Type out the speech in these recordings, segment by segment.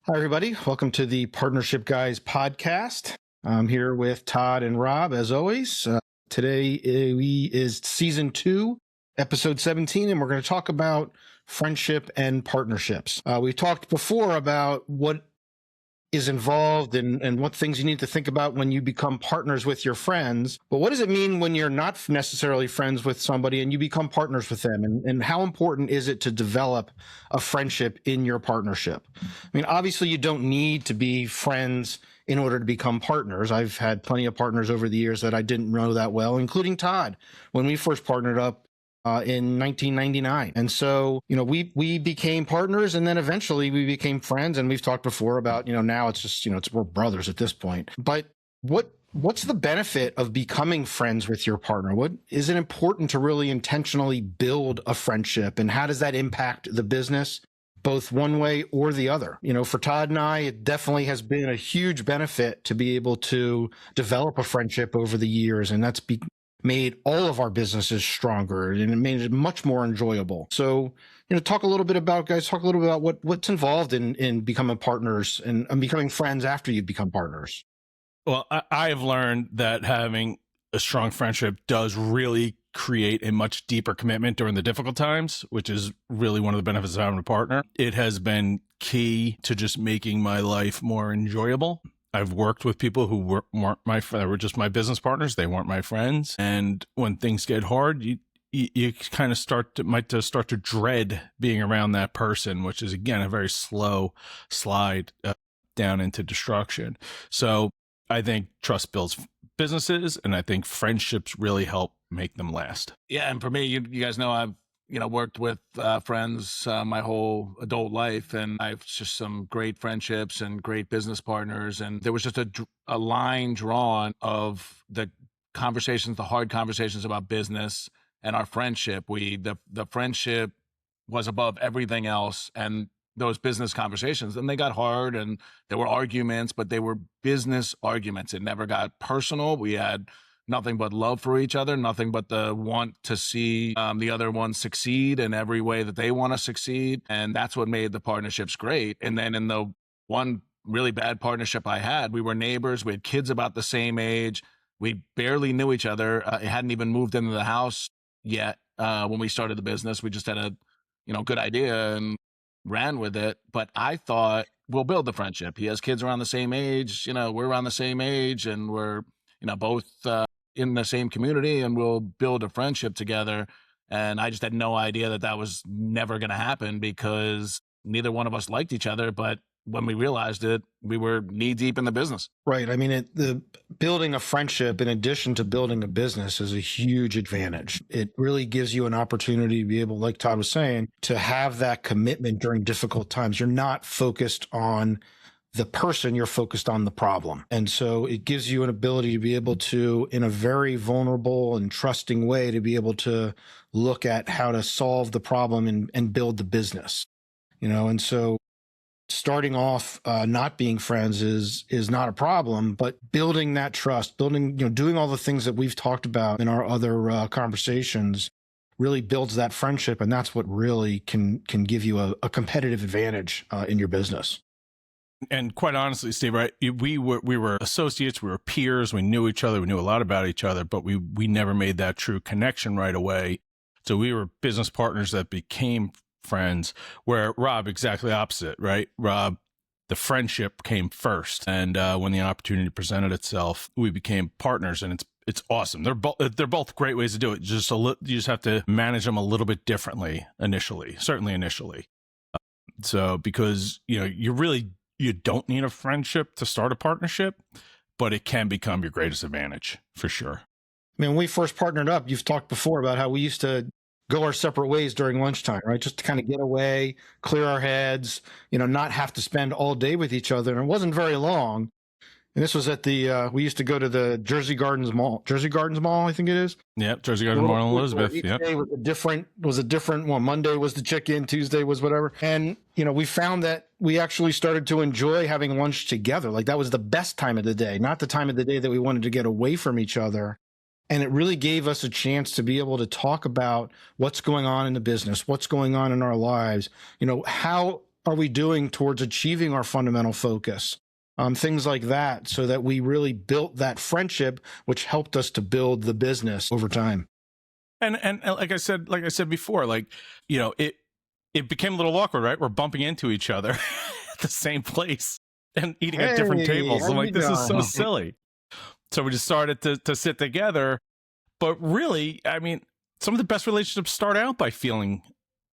Hi, everybody. Welcome to the Partnership Guys podcast. I'm here with Todd and Rob, as always. Today is season 2, episode 17, and we're going to talk about friendship and partnerships. We talked before about what is involved and what things you need to think about when you become partners with your friends. But what does it mean when you're not necessarily friends with somebody and you become partners with them? And how important is it to develop a friendship in your partnership? I mean, obviously, you don't need to be friends in order to become partners. I've had plenty of partners over the years that I didn't know that well, including Todd. When we first partnered up, in 1999. And so, we became partners, and then eventually we became friends. And we've talked before about, now it's just, we're brothers at this point. But what's the benefit of becoming friends with your partner? What is it important to really intentionally build a friendship, and how does that impact the business, both one way or the other? For Todd and I, it definitely has been a huge benefit to be able to develop a friendship over the years, and that's made all of our businesses stronger, and it made it much more enjoyable. So, talk a little bit about what's involved in becoming partners and becoming friends after you become partners. Well, I have learned that having a strong friendship does really create a much deeper commitment during the difficult times, which is really one of the benefits of having a partner. It has been key to just making my life more enjoyable. I've worked with people who weren't my friends. They were just my business partners. They weren't my friends. And when things get hard, you kind of might start to dread being around that person, which is, again, a very slow slide down into destruction. So I think trust builds businesses, and I think friendships really help make them last. Yeah, and for me, you guys know I've worked with friends my whole adult life, and I've just some great friendships and great business partners. And there was just a line drawn of the conversations, the hard conversations about business and our friendship. The friendship was above everything else, and those business conversations, and they got hard, and there were arguments, but they were business arguments. It never got personal. We had nothing but love for each other, nothing but the want to see the other one succeed in every way that they want to succeed. And that's what made the partnerships great. And then in the one really bad partnership I had, we were neighbors. We had kids about the same age. We barely knew each other. It hadn't even moved into the house yet when we started the business. We just had a good idea and ran with it. But I thought, we'll build the friendship. He has kids around the same age. We're around the same age, and we're both in the same community, and we'll build a friendship together. And I just had no idea that was never going to happen, because neither one of us liked each other. But when we realized it, we were knee deep in the business. Right. I mean, the building a friendship in addition to building a business is a huge advantage. It really gives you an opportunity to be able, like Todd was saying, to have that commitment during difficult times. You're not focused on the person, you're focused on the problem. And so it gives you an ability to be able to, in a very vulnerable and trusting way, to be able to look at how to solve the problem and build the business. And so starting off not being friends is not a problem, but building that trust, doing all the things that we've talked about in our other conversations really builds that friendship. And that's what really can give you a competitive advantage in your business. And quite honestly, Steve, right? We were associates, we were peers, we knew each other, we knew a lot about each other, but we never made that true connection right away. So we were business partners that became friends, where Rob, exactly opposite, right? Rob, the friendship came first. And when the opportunity presented itself, we became partners, and it's awesome. They're both great ways to do it. You just have to manage them a little bit differently certainly initially. So because, you don't need a friendship to start a partnership, but it can become your greatest advantage for sure. I mean, when we first partnered up, you've talked before about how we used to go our separate ways during lunchtime, right? Just to kind of get away, clear our heads, not have to spend all day with each other. And it wasn't very long. And this was at we used to go to the Jersey Gardens Mall, I think it is. Yeah, Jersey Gardens Mall in Elizabeth. Each day was a different one. Monday was the chicken, Tuesday was whatever. And, we found that we actually started to enjoy having lunch together. Like, that was the best time of the day, not the time of the day that we wanted to get away from each other. And it really gave us a chance to be able to talk about what's going on in the business, what's going on in our lives, how are we doing towards achieving our fundamental focus? Things like that, so that we really built that friendship, which helped us to build the business over time. And like I said before, like, you know, it became a little awkward, right? We're bumping into each other at the same place and eating at different tables. I'm like, this is so silly. So we just started to sit together. But really, I mean, some of the best relationships start out by feeling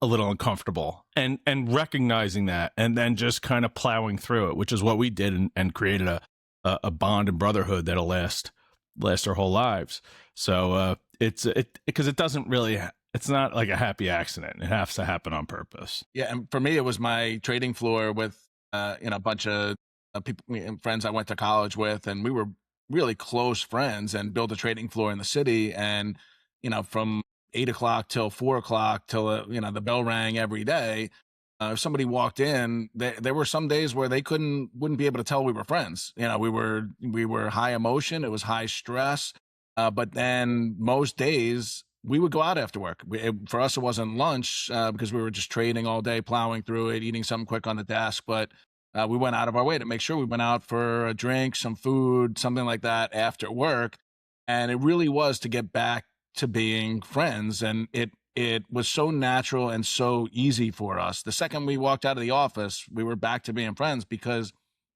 a little uncomfortable and recognizing that, and then just kind of plowing through it, which is what we did, and created a bond and brotherhood that'll last our whole lives. So it's because it doesn't really, it's not like a happy accident. It has to happen on purpose. Yeah, and for me, it was my trading floor with a bunch of people and friends I went to college with, and we were really close friends, and built a trading floor in the city. And from 8 o'clock till 4 o'clock till the bell rang every day. If somebody walked in, there were some days where they wouldn't be able to tell we were friends. We were high emotion. It was high stress. But then most days we would go out after work. For us, it wasn't lunch because we were just trading all day, plowing through it, eating something quick on the desk. But we went out of our way to make sure we went out for a drink, some food, something like that after work. And it really was to get back to being friends. And it was so natural and so easy for us. The second we walked out of the office, we were back to being friends, because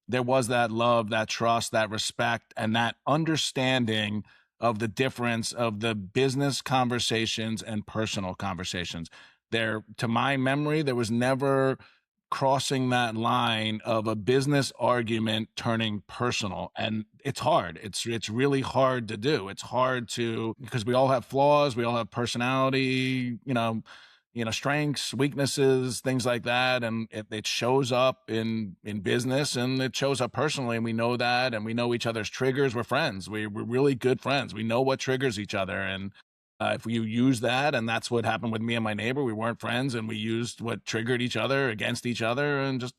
there was that love, that trust, that respect, and that understanding of the difference of the business conversations and personal conversations. There, to my memory, there was never crossing that line of a business argument turning personal. And it's hard. It's really hard to do. It's hard because we all have flaws, we all have personality, strengths, weaknesses, things like that. And it shows up in business, and it shows up personally. And we know that, and we know each other's triggers. We're friends. We're really good friends. We know what triggers each other. And if you use that, and that's what happened with me and my neighbor, we weren't friends, and we used what triggered each other against each other, and just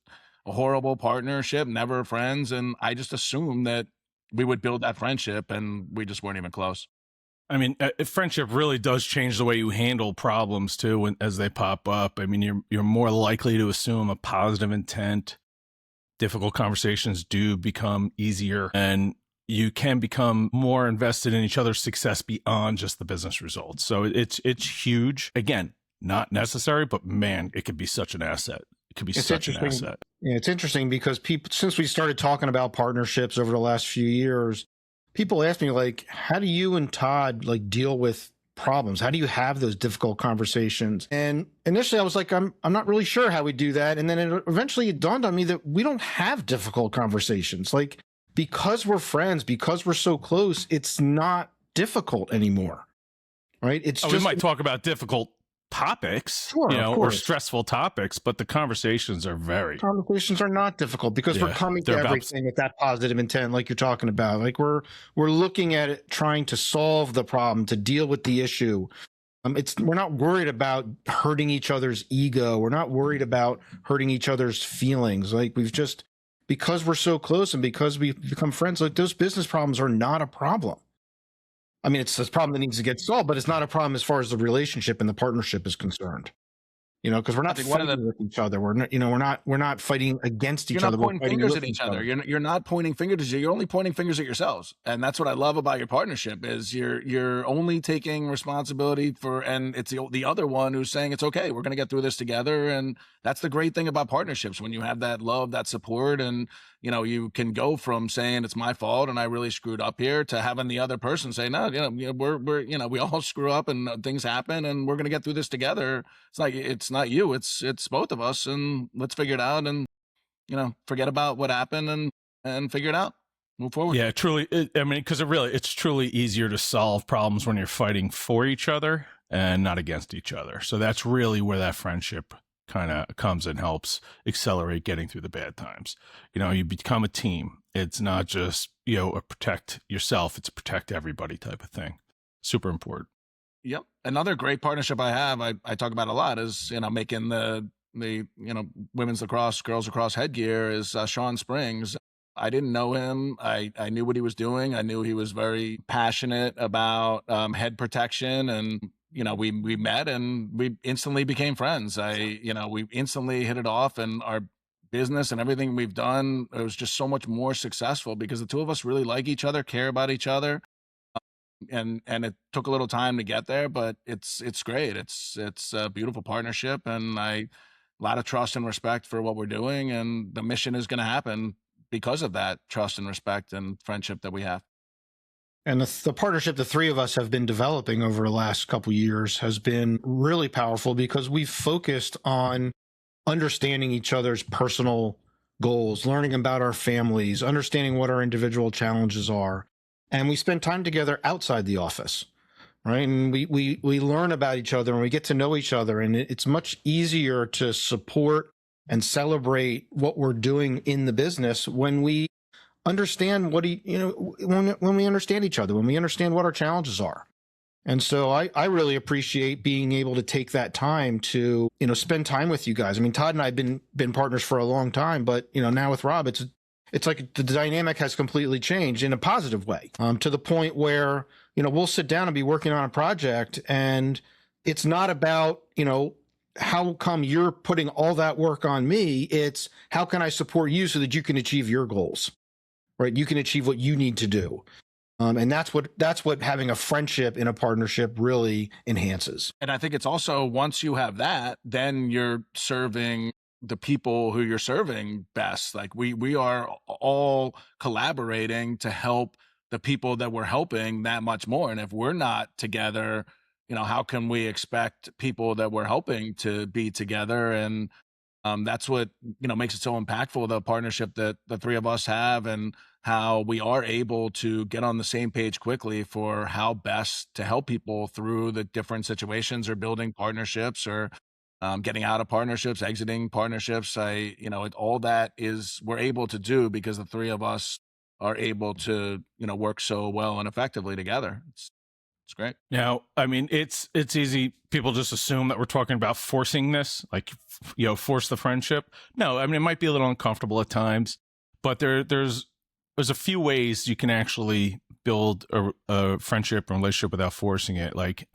a horrible partnership, never friends. And I just assumed that we would build that friendship, and we just weren't even close. I mean, friendship really does change the way you handle problems too, as they pop up. I mean, you're more likely to assume a positive intent. Difficult conversations do become easier, and you can become more invested in each other's success beyond just the business results. So it's huge. Again, not necessary, but man, it could be such an asset. It could be such an asset. Yeah, it's interesting because since we started talking about partnerships over the last few years, people ask me, like, how do you and Todd deal with problems? How do you have those difficult conversations? And initially I was like, I'm not really sure how we do that. And then eventually it dawned on me that we don't have difficult conversations. Because we're friends, because we're so close, it's not difficult anymore, right? We might talk about difficult topics, sure, or stressful topics, but the conversations are not difficult, because we're coming to everything with that positive intent, like you're talking about. We're looking at it, trying to solve the problem, to deal with the issue. We're not worried about hurting each other's ego. We're not worried about hurting each other's feelings. Because we're so close and because we've become friends, those business problems are not a problem. I mean, it's a problem that needs to get solved, but it's not a problem as far as the relationship and the partnership is concerned. Because we're not fighting with each other. We're not fighting against each other. You're not pointing fingers at each other. You're not pointing fingers at you. You're only pointing fingers at yourselves. And that's what I love about your partnership is you're only taking responsibility for, and it's the other one who's saying it's okay. We're going to get through this together. And that's the great thing about partnerships, when you have that love, that support, and you can go from saying it's my fault and I really screwed up here, to having the other person say, no, we're we all screw up and things happen, and we're going to get through this together. It's not you, it's both of us, and let's figure it out, and forget about what happened and figure it out, move forward. Yeah, truly. Because it's truly easier to solve problems when you're fighting for each other and not against each other. So that's really where that friendship kind of comes and helps accelerate getting through the bad times. You become a team. It's not just a protect yourself, it's a protect everybody type of thing. Super important. Yep. Another great partnership I have, I talk about a lot, is making the women's lacrosse, girls lacrosse headgear, is Sean Springs. I didn't know him. I knew what he was doing. I knew he was very passionate about head protection, and we met and we instantly became friends. We instantly hit it off, and our business and everything we've done, it was just so much more successful because the two of us really like each other, care about each other. And it took a little time to get there, but it's great. It's a beautiful partnership, and a lot of trust and respect for what we're doing, and the mission is going to happen because of that trust and respect and friendship that we have. And the partnership the three of us have been developing over the last couple of years has been really powerful because we've focused on understanding each other's personal goals, learning about our families, understanding what our individual challenges are. And we spend time together outside the office, right? And we learn about each other and we get to know each other. And it's much easier to support and celebrate what we're doing in the business when we understand when we understand each other, when we understand what our challenges are. And so I really appreciate being able to take that time to, spend time with you guys. I mean, Todd and I have been partners for a long time, but, now with Rob, it's like the dynamic has completely changed in a positive way, to the point where, we'll sit down and be working on a project, and it's not about, how come you're putting all that work on me? It's how can I support you so that you can achieve your goals, right? You can achieve what you need to do. And that's what having a friendship in a partnership really enhances. And I think it's also, once you have that, then you're serving the people who you're serving best. Like we are all collaborating to help the people that we're helping that much more. And if we're not together, how can we expect people that we're helping to be together? And that's what makes it so impactful, the partnership that the three of us have, and how we are able to get on the same page quickly for how best to help people through the different situations, or building partnerships, or getting out of partnerships, exiting partnerships. All that is we're able to do because the three of us are able to work so well and effectively together. It's great. Now, I mean, it's easy. People just assume that we're talking about forcing this, like, force the friendship. No, I mean, it might be a little uncomfortable at times, but there's a few ways you can actually build a friendship and relationship without forcing it. Like,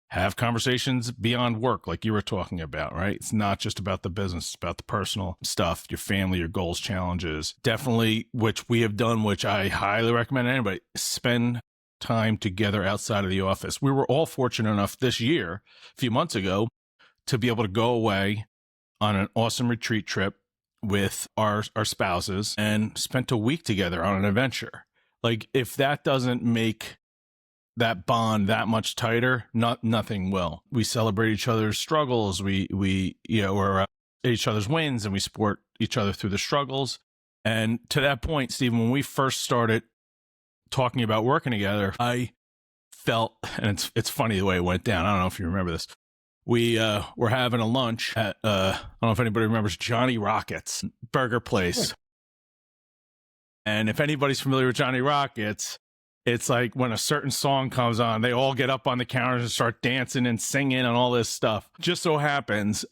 have conversations beyond work, like you were talking about, right? It's not just about the business, it's about the personal stuff, your family, your goals, challenges. Definitely, which we have done, which I highly recommend anybody, spend time together outside of the office. We were all fortunate enough this year, a few months ago, to be able to go away on an awesome retreat trip with our spouses and spent a week together on an adventure. Like, if that doesn't make that bond that much tighter, nothing will. We celebrate each other's struggles. We or each other's wins, and we support each other through the struggles. And to that point, Stephen, when we first started talking about working together, I felt, and it's funny the way it went down. I don't know if you remember this. We were having a lunch at I don't know if anybody remembers Johnny Rockets burger place. Yeah. And if anybody's familiar with Johnny Rockets, it's like when a certain song comes on, they all get up on the counters and start dancing and singing and all this stuff. Just so happens,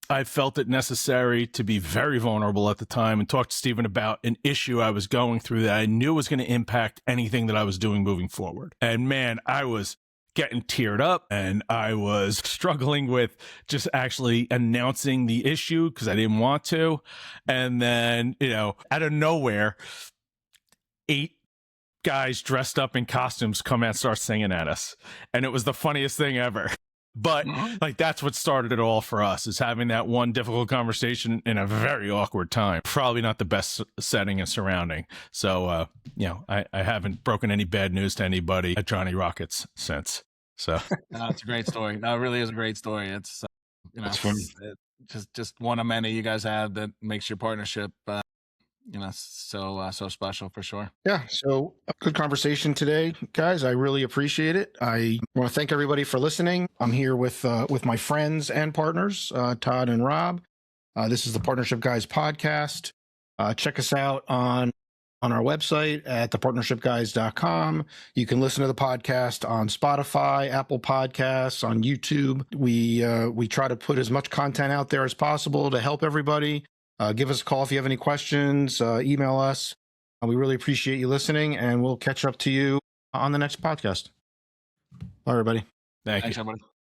I felt it necessary to be very vulnerable at the time and talk to Stephen about an issue I was going through that I knew was going to impact anything that I was doing moving forward. And man, I was getting teared up, and I was struggling with just actually announcing the issue because I didn't want to. And then, out of nowhere, 8 guys dressed up in costumes come and start singing at us. And it was the funniest thing ever. But like, that's what started it all for us, is having that one difficult conversation in a very awkward time. Probably not the best setting and surrounding. So, I haven't broken any bad news to anybody at Johnny Rockets since. So no, it's a great story. No, it really is a great story. It's, it's just one of many you guys have that makes your partnership, so special, for sure. Yeah. So a good conversation today, guys. I really appreciate it. I want to thank everybody for listening. I'm here with my friends and partners, Todd and Rob. This is the Partnership Guys podcast. Check us out on our website at thepartnershipguys.com. You can listen to the podcast on Spotify, Apple Podcasts, on YouTube. We try to put as much content out there as possible to help everybody. Give us a call if you have any questions. Email us. We really appreciate you listening, and we'll catch up to you on the next podcast. Bye, everybody. Thank Thanks, you. everybody.